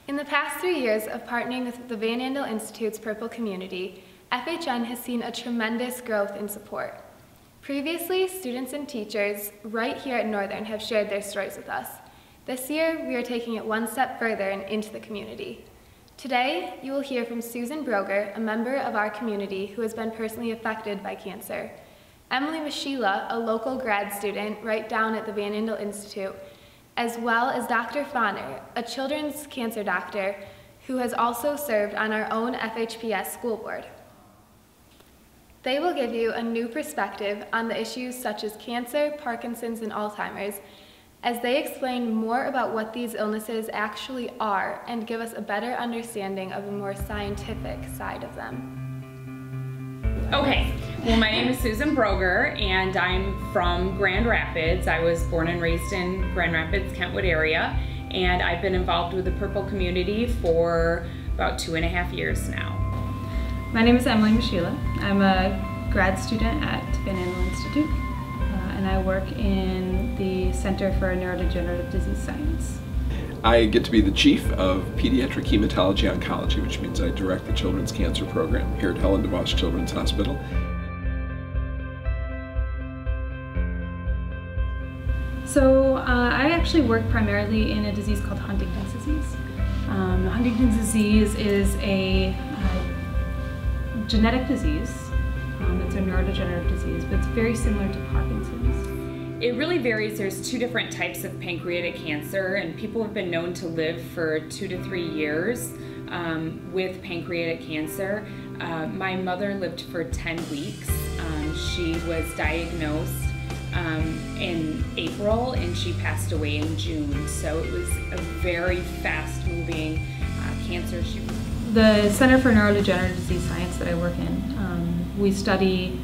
In the past 3 years of partnering with the Van Andel Institute's Purple Community, FHN has seen a tremendous growth in support. Previously, students and teachers right here at Northern have shared their stories with us. This year, we are taking it one step further and into the community. Today, you will hear from Susan Broger, a member of our community who has been personally affected by cancer, Emily Mashila, a local grad student right down at the Van Andel Institute, as well as Dr. Fahner, a children's cancer doctor who has also served on our own FHPS school board. They will give you a new perspective on the issues such as cancer, Parkinson's, and Alzheimer's, as they explain more about what these illnesses actually are and give us a better understanding of a more scientific side of them. Okay, well, my name is Susan Broger and I'm from Grand Rapids. I was born and raised in Grand Rapids, Kentwood area, and I've been involved with the Purple Community for about 2.5 years now. My name is Emily Mashila. I'm a grad student at Van Andel Institute, and I work in the Center for Neurodegenerative Disease Science. I get to be the chief of Pediatric Hematology Oncology, which means I direct the Children's Cancer Program here at Helen DeVos Children's Hospital. So I actually work primarily in a disease called Huntington's disease. Huntington's disease is a genetic disease. It's a neurodegenerative disease, but it's very similar to Parkinson's. It really varies. There's 2 different types of pancreatic cancer, and people have been known to live for 2 to 3 years with pancreatic cancer. My mother lived for 10 weeks. She was diagnosed in April and she passed away in June, so it was a very fast-moving cancer. The Center for Neurodegenerative Disease Science that I work in, we study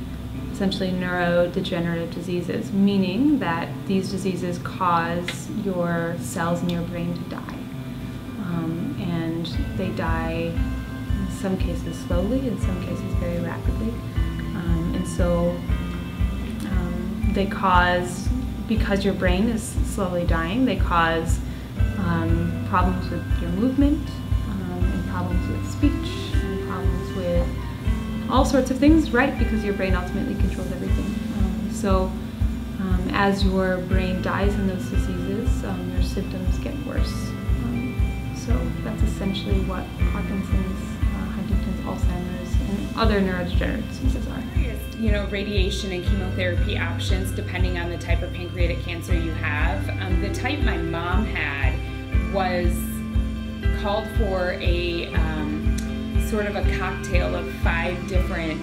essentially neurodegenerative diseases, meaning that these diseases cause your cells in your brain to die. And they die in some cases slowly, in some cases very rapidly. And so they cause, because your brain is slowly dying, they cause problems with your movement, and problems with speech, and problems with all sorts of things, right? Because your brain ultimately controls everything. As your brain dies in those diseases, your symptoms get worse. So that's essentially what Parkinson's, Huntington's, Alzheimer's, and other neurodegenerative diseases are. You know, radiation and chemotherapy options depending on the type of pancreatic cancer you have. The type my mom had was called for a sort of a cocktail of 5 different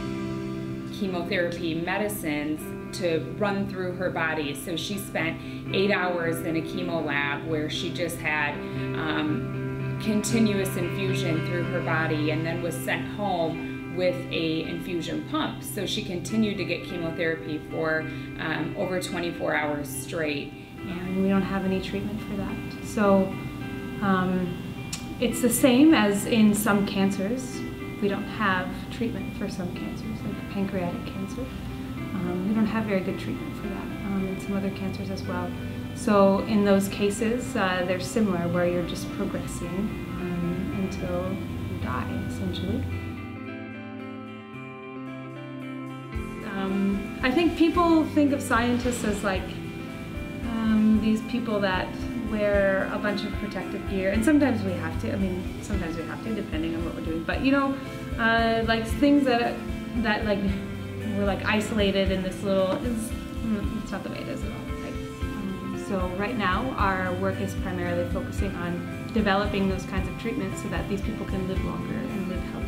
chemotherapy medicines to run through her body. So she spent 8 hours in a chemo lab where she just had continuous infusion through her body and then was sent home with a infusion pump. So she continued to get chemotherapy for over 24 hours straight. And we don't have any treatment for that. So it's the same as in some cancers. We don't have treatment for some cancers, like pancreatic cancer. We don't have very good treatment for that, and some other cancers as well. So in those cases, they're similar, where you're just progressing until you die, essentially. I think people think of scientists as like these people that wear a bunch of protective gear, and sometimes we have to. I mean, sometimes we have to, depending on what we're doing. But you know, like things that like we're like isolated in this little. It's not the way it is at all. Right? So right now, our work is primarily focusing on developing those kinds of treatments so that these people can live longer and live healthier.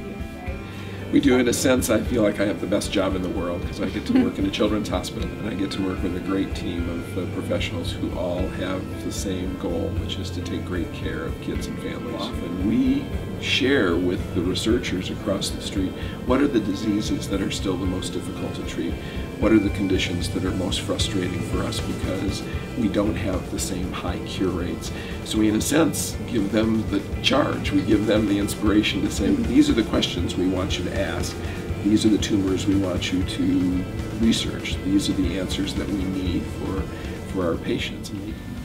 We do, in a sense, I feel like I have the best job in the world because I get to work in a children's hospital and I get to work with a great team of professionals who all have the same goal, which is to take great care of kids and families. And we share with the researchers across the street what are the diseases that are still the most difficult to treat, what are the conditions that are most frustrating for us because we don't have the same high cure rates. So we, in a sense, give them the charge. We give them the inspiration to say, these are the questions we want you to ask. These are the tumors we want you to research. These are the answers that we need for our patients.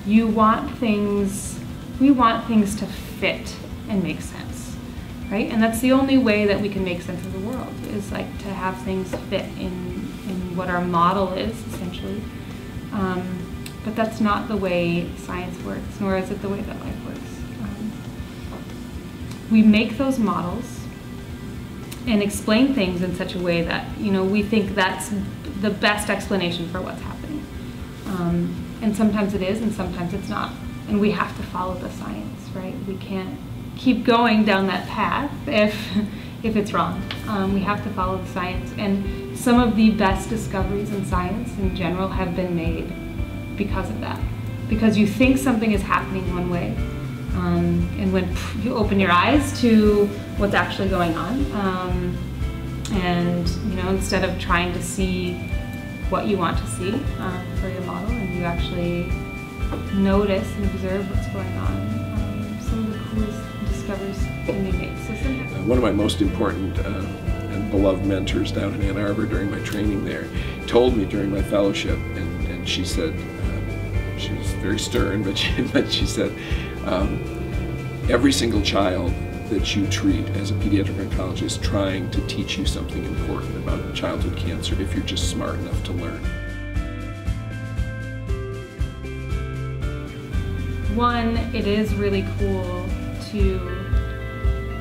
You want things, we want things to fit and make sense, right? And that's the only way that we can make sense of the world, is like to have things fit in what our model is, essentially. But that's not the way science works, nor is it the way that life works. We make those models and explain things in such a way that, you know, we think that's the best explanation for what's happening. And sometimes it is, and sometimes it's not. And we have to follow the science, right? We can't keep going down that path if it's wrong. We have to follow the science. And some of the best discoveries in science in general have been made because of that. Because you think something is happening one way, and when you open your eyes to what's actually going on, and you know, instead of trying to see what you want to see for your model, and you actually notice and observe what's going on, some of the coolest discoveries can be made. So one of my most important and beloved mentors down in Ann Arbor during my training there told me during my fellowship, and she said, she was very stern, but she said, every single child that you treat as a pediatric oncologist is trying to teach you something important about childhood cancer if you're just smart enough to learn. One, it is really cool to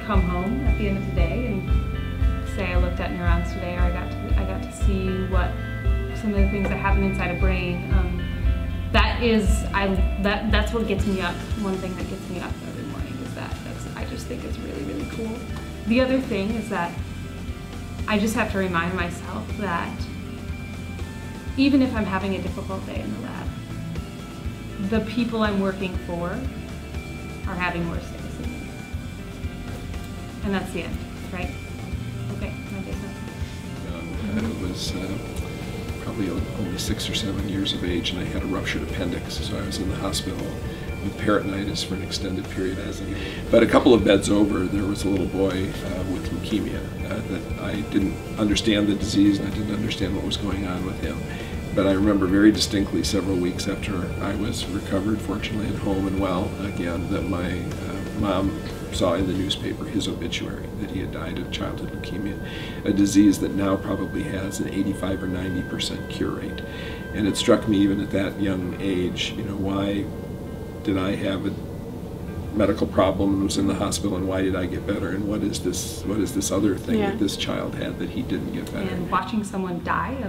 come home at the end of the day and say I looked at neurons today, or I got to see what some of the things that happen inside a brain. That's what gets me up. One thing that gets me up every morning is that. I just think it's really, really cool. The other thing is that I just have to remind myself that even if I'm having a difficult day in the lab, the people I'm working for are having worse days than me. And that's the end, right? Okay, my day's up. I was probably only 6 or 7 years of age, and I had a ruptured appendix, so I was in the hospital with peritonitis for an extended period. But a couple of beds over, there was a little boy with leukemia that I didn't understand the disease, and I didn't understand what was going on with him. But I remember very distinctly several weeks after I was recovered, fortunately, and home and well again, that my mom saw in the newspaper his obituary, that he had died of childhood leukemia, a disease that now probably has an 85 or 90% cure rate. And it struck me even at that young age, you know, why did I have a medical problem and was in the hospital, and why did I get better, and what is this other thing that this child had that he didn't get better? And watching someone die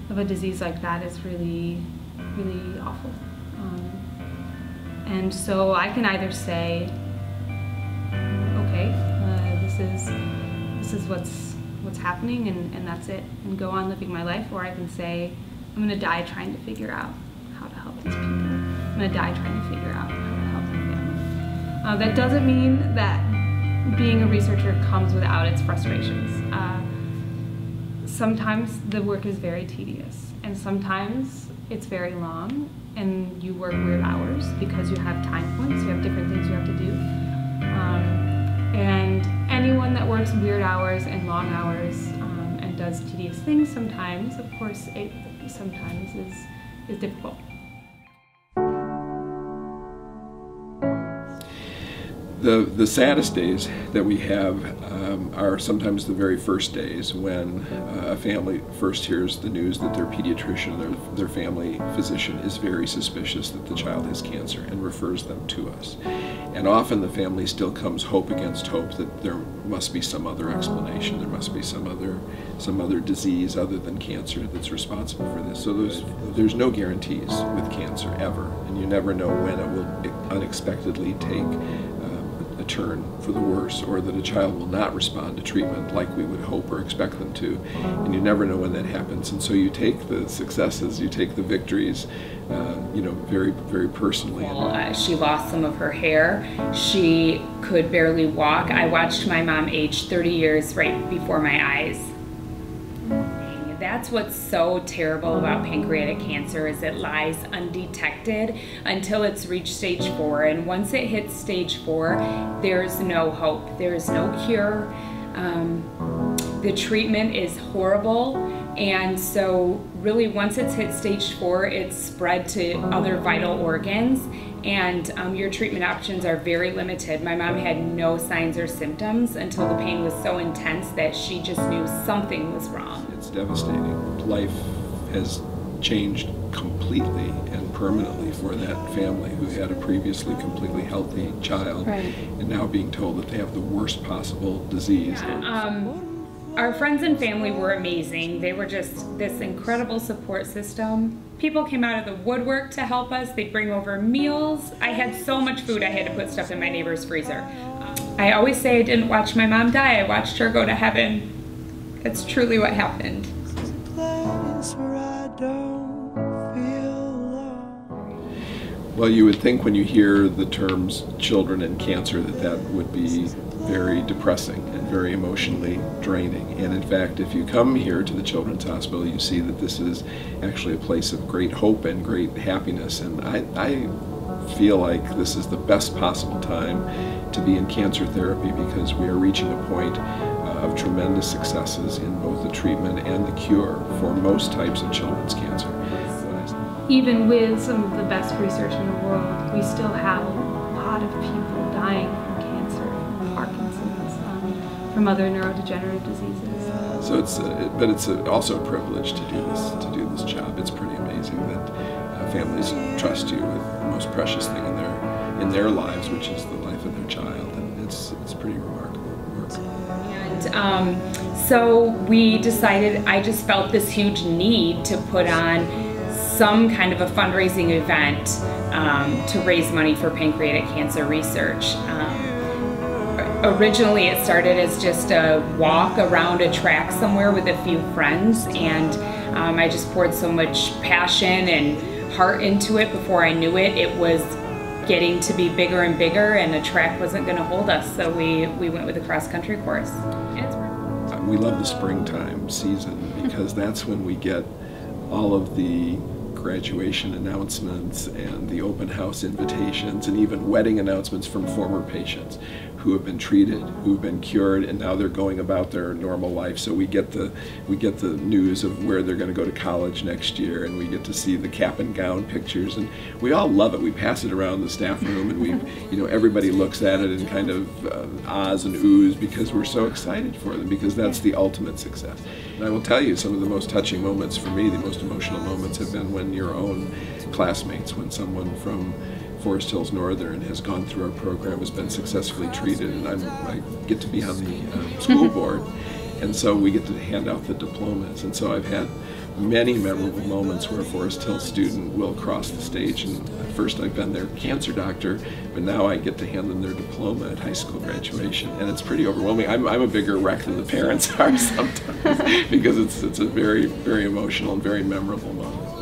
of a disease like that is really, really awful. And so I can either say, okay, this is what's happening, and that's it, and go on living my life, or I can say, I'm going to die trying to figure out how to help these people. I'm going to die trying to figure out how to help my family. That doesn't mean that being a researcher comes without its frustrations. Sometimes the work is very tedious, and sometimes it's very long, and you work weird hours because you have time points, you have different things you have to do. And anyone that works weird hours and long hours and does tedious things sometimes, of course, it sometimes is difficult. The saddest days that we have are sometimes the very first days when a family first hears the news that their pediatrician, their family physician, is very suspicious that the child has cancer and refers them to us. And often the family still comes hope against hope that there must be some other explanation, there must be some other disease other than cancer that's responsible for this. So there's no guarantees with cancer ever, and you never know when it will unexpectedly take a turn for the worse, or that a child will not respond to treatment like we would hope or expect them to, and you never know when that happens. And so you take the successes, you take the victories, you know, very, very personally. She lost some of her hair. She could barely walk. I watched my mom age 30 years right before my eyes. That's what's so terrible about pancreatic cancer, is it lies undetected until it's reached stage 4. And once it hits stage 4, there's no hope. There's no cure. The treatment is horrible. And so really once it's hit stage 4, it's spread to other vital organs. and your treatment options are very limited. My mom had no signs or symptoms until the pain was so intense that she just knew something was wrong. It's devastating. Life has changed completely and permanently for that family who had a previously completely healthy child, Right. and now being told that they have the worst possible disease. Our friends and family were amazing. They were just this incredible support system. People came out of the woodwork to help us. They'd bring over meals. I had so much food I had to put stuff in my neighbor's freezer. I always say I didn't watch my mom die, I watched her go to heaven. That's truly what happened. Well, you would think when you hear the terms children and cancer that that would be very depressing and very emotionally draining. And in fact, if you come here to the Children's Hospital, you see that this is actually a place of great hope and great happiness. And I feel like this is the best possible time to be in cancer therapy because we are reaching a point of tremendous successes in both the treatment and the cure for most types of children's cancer. Even with some of the best research in the world, we still have a lot of people dying from cancer, from Parkinson's, from other neurodegenerative diseases. So it's also a privilege to do this job. It's pretty amazing that families trust you with the most precious thing in their lives, which is the life of their child, and it's pretty remarkable work. And so we decided, I just felt this huge need to put on some kind of a fundraising event to raise money for pancreatic cancer research. Originally it started as just a walk around a track somewhere with a few friends, and I just poured so much passion and heart into it. Before I knew it, it was getting to be bigger and bigger, and the track wasn't going to hold us, so we went with a cross-country course. We love the springtime season because that's when we get all of the graduation announcements and the open house invitations and even wedding announcements from former patients who have been treated, who've been cured, and now they're going about their normal life. So we get the news of where they're going to go to college next year, and we get to see the cap and gown pictures, and we all love it. We pass it around the staff room, and everybody looks at it and kind of ahs and oohs because we're so excited for them, because that's the ultimate success. And I will tell you, some of the most touching moments for me, the most emotional moments, have been when your own classmates, when someone from Forest Hills Northern has gone through our program, has been successfully treated, and I get to be on the school board, and so we get to hand out the diplomas. And so I've had many memorable moments where a Forest Hills student will cross the stage, and at first I've been their cancer doctor, but now I get to hand them their diploma at high school graduation, and it's pretty overwhelming. I'm a bigger wreck than the parents are sometimes because it's a very, very emotional and very memorable moment.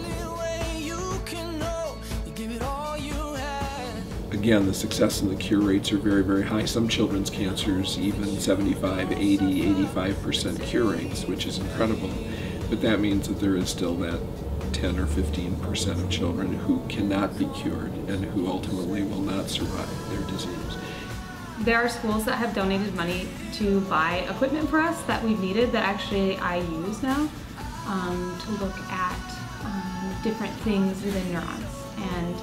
Again, the success and the cure rates are very, very high. Some children's cancers, even 75, 80, 85% cure rates, which is incredible. But that means that there is still that 10 or 15% of children who cannot be cured and who ultimately will not survive their disease. There are schools that have donated money to buy equipment for us that we've needed that actually I use now to look at different things within neurons. And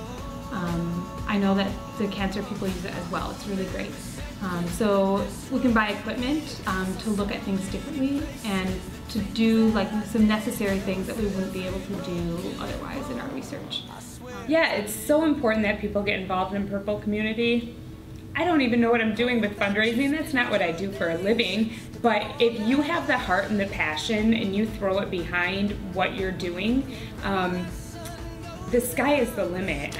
I know that the cancer people use it as well. It's really great. So we can buy equipment to look at things differently and to do like some necessary things that we wouldn't be able to do otherwise in our research. Yeah, it's so important that people get involved in Purple Community. I don't even know what I'm doing with fundraising. That's not what I do for a living. But if you have the heart and the passion and you throw it behind what you're doing, the sky is the limit.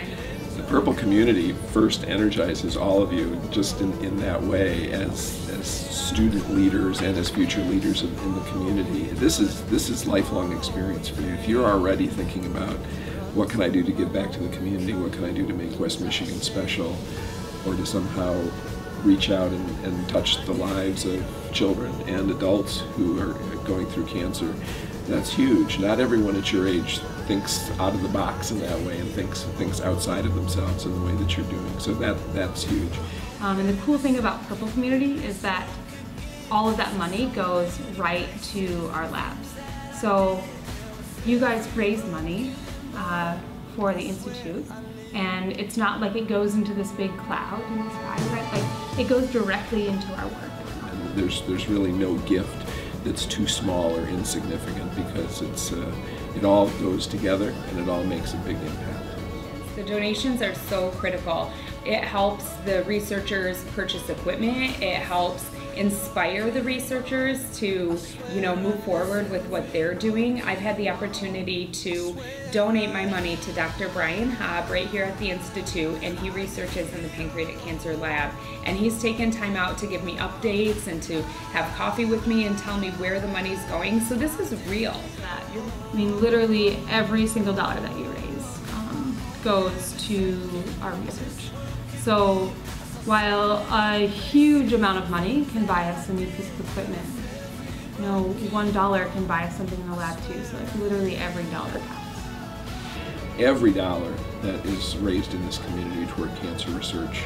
The Purple Community first energizes all of you just in that way as student leaders and as future leaders in the community. This is lifelong experience for you. If you're already thinking about what can I do to give back to the community, what can I do to make West Michigan special, or to somehow reach out and touch the lives of children and adults who are going through cancer, that's huge. Not everyone at your age thinks out of the box in that way and thinks outside of themselves in the way that you're doing. So that's huge. And the cool thing about Purple Community is that all of that money goes right to our labs. So you guys raise money for the Institute, And it's not like it goes into this big cloud in the sky, right? Like it goes directly into our work. And there's really no gift that's too small or insignificant, because it all goes together and it all makes a big impact. The donations are so critical. It helps the researchers purchase equipment. It helps inspire the researchers to, move forward with what they're doing. I've had the opportunity to donate my money to Dr. Brian Hobb right here at the Institute, and he researches in the pancreatic cancer lab. And he's taken time out to give me updates and to have coffee with me and tell me where the money's going. So this is real. I mean, literally every single dollar that you raise goes to our research. So while a huge amount of money can buy us a new piece of equipment, $1 can buy us something in the lab too. So like literally every dollar counts. Every dollar that is raised in this community toward cancer research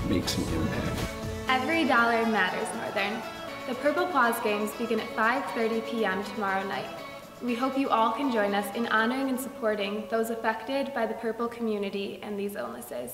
makes an impact. Every dollar matters, Northern. The Purple Paws Games begin at 5:30 p.m. tomorrow night. We hope you all can join us in honoring and supporting those affected by the purple community and these illnesses.